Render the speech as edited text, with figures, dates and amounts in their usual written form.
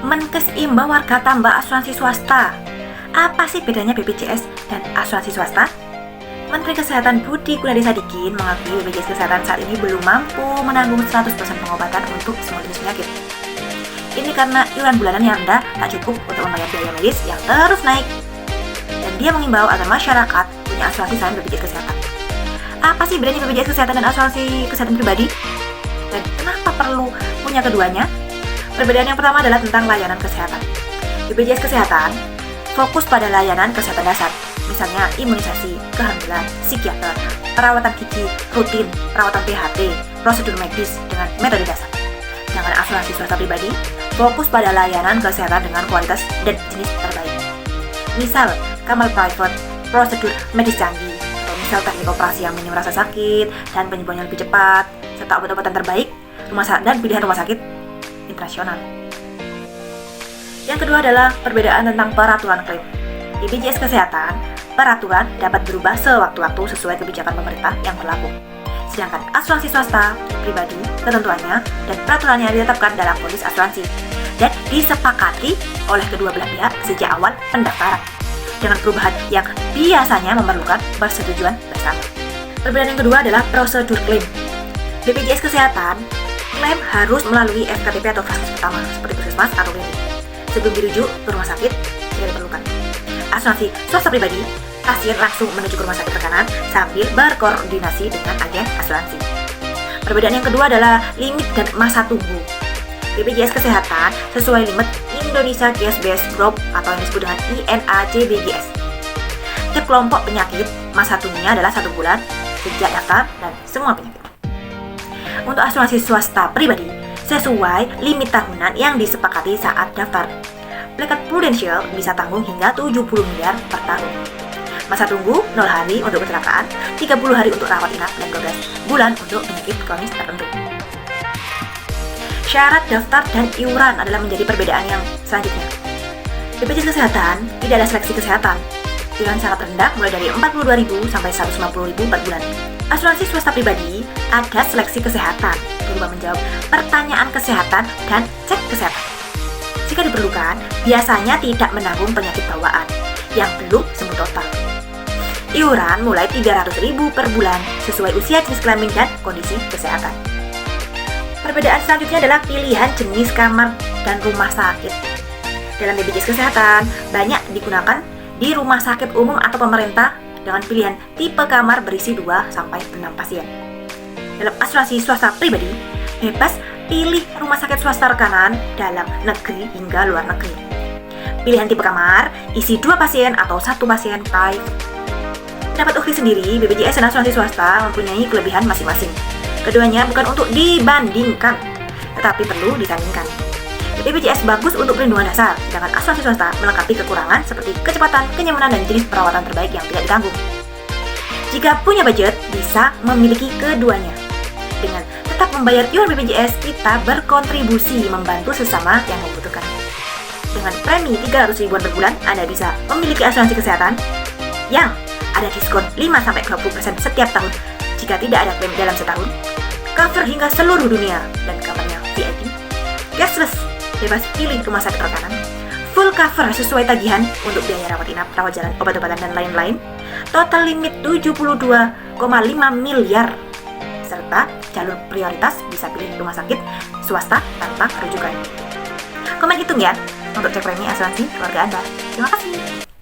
Menkes imbau warga tambah asuransi swasta. Apa sih bedanya BPJS dan asuransi swasta? Menteri Kesehatan Budi Gunadisadikin mengakui BPJS Kesehatan saat ini belum mampu menanggung 100% pengobatan untuk semua jenis penyakit. Ini karena iuran bulanan yang rendah tak cukup untuk membayar biaya medis yang terus naik. Dan dia mengimbau agar masyarakat punya asuransi selain BPJS Kesehatan. Apa sih bedanya BPJS Kesehatan dan asuransi kesehatan pribadi? Dan kenapa perlu punya keduanya? Perbedaan yang pertama adalah tentang layanan kesehatan. BPJS Kesehatan fokus pada layanan kesehatan dasar, misalnya imunisasi, kehamilan, psikiater, perawatan gigi rutin, perawatan PHT, prosedur medis dengan metode dasar. Sedangkan asuransi swasta pribadi fokus pada layanan kesehatan dengan kualitas dan jenis terbaik. Misal, kamar private, prosedur medis canggih, atau misal teknik operasi yang minim rasa sakit dan penyembuhannya lebih cepat, serta obat-obatan terbaik, dan pilihan rumah sakit internasional. Yang kedua adalah perbedaan tentang peraturan klaim. Di BPJS Kesehatan, peraturan dapat berubah sewaktu-waktu sesuai kebijakan pemerintah yang berlaku. Sedangkan asuransi swasta pribadi, ketentuannya dan peraturannya ditetapkan dalam polis asuransi dan disepakati oleh kedua belah pihak sejak awal pendaftaran, dengan perubahan yang biasanya memerlukan persetujuan bersama. Perbedaan yang kedua adalah prosedur klaim. BPJS Kesehatan, klaim harus melalui FKTP atau vaskes pertama, seperti puskesmas atau klinik. Sebelum dirujuk ke rumah sakit, tidak diperlukan. Asuransi swasta pribadi, pasien langsung menuju ke rumah sakit terkanan sambil berkoordinasi dengan agen asuransi. Perbedaan yang kedua adalah limit dan masa tunggu. BPJS Kesehatan sesuai limit Indonesia Case Based Group atau yang disebut dengan INACBGS. Tiap kelompok penyakit, masa tunggunya adalah 1 bulan sejak daftar dan semua penyakit. Untuk asuransi swasta pribadi, sesuai limit tahunan yang disepakati saat daftar. Plakat Prudential bisa tanggung hingga 70 miliar per tahun. Masa tunggu 0 hari untuk kecelakaan, 30 hari untuk rawat inap, dan 12 bulan untuk penyakit kronis tertentu. Syarat daftar dan iuran adalah menjadi perbedaan yang selanjutnya. BPJS Kesehatan tidak ada seleksi kesehatan. Iuran sangat rendah mulai dari 42.000 sampai 150.000 per bulan. Asuransi swasta pribadi ada seleksi kesehatan, berupa menjawab pertanyaan kesehatan dan cek kesehatan. Jika diperlukan, biasanya tidak menanggung penyakit bawaan yang belum sembuh total. Iuran mulai 300.000 per bulan sesuai usia, jenis kelamin, dan kondisi kesehatan. Perbedaan selanjutnya adalah pilihan jenis kamar dan rumah sakit. Dalam BPJS Kesehatan, banyak digunakan di rumah sakit umum atau pemerintah dengan pilihan tipe kamar berisi 2-6 pasien. Dalam asuransi swasta pribadi, bebas pilih rumah sakit swasta rekanan dalam negeri hingga luar negeri. Pilihan tipe kamar isi 2 pasien atau 1 pasien private. Dapat ukti sendiri, BPJS dan asuransi swasta mempunyai kelebihan masing-masing. Keduanya bukan untuk dibandingkan, tetapi perlu disandingkan. BPJS bagus untuk perlindungan dasar, sedangkan asuransi swasta melengkapi kekurangan seperti kecepatan, kenyamanan, dan jenis perawatan terbaik yang tidak ditanggung. Jika punya budget, bisa memiliki keduanya. Dengan tetap membayar iuran BPJS, kita berkontribusi membantu sesama yang membutuhkan. Dengan premi 300 ribuan per bulan, Anda bisa memiliki asuransi kesehatan yang ada diskon 5-20% setiap tahun jika tidak ada klaim dalam setahun, cover hingga seluruh dunia, dan kamarnya VIP, cashless, bebas pilih rumah sakit rekanan, full cover sesuai tagihan untuk biaya rawat inap, rawat jalan, obat-obatan, dan lain-lain, total limit 72,5 miliar, serta jalur prioritas bisa pilih rumah sakit swasta tanpa rujukan. Komen hitung ya untuk cek premi asuransi keluarga Anda. Terima kasih.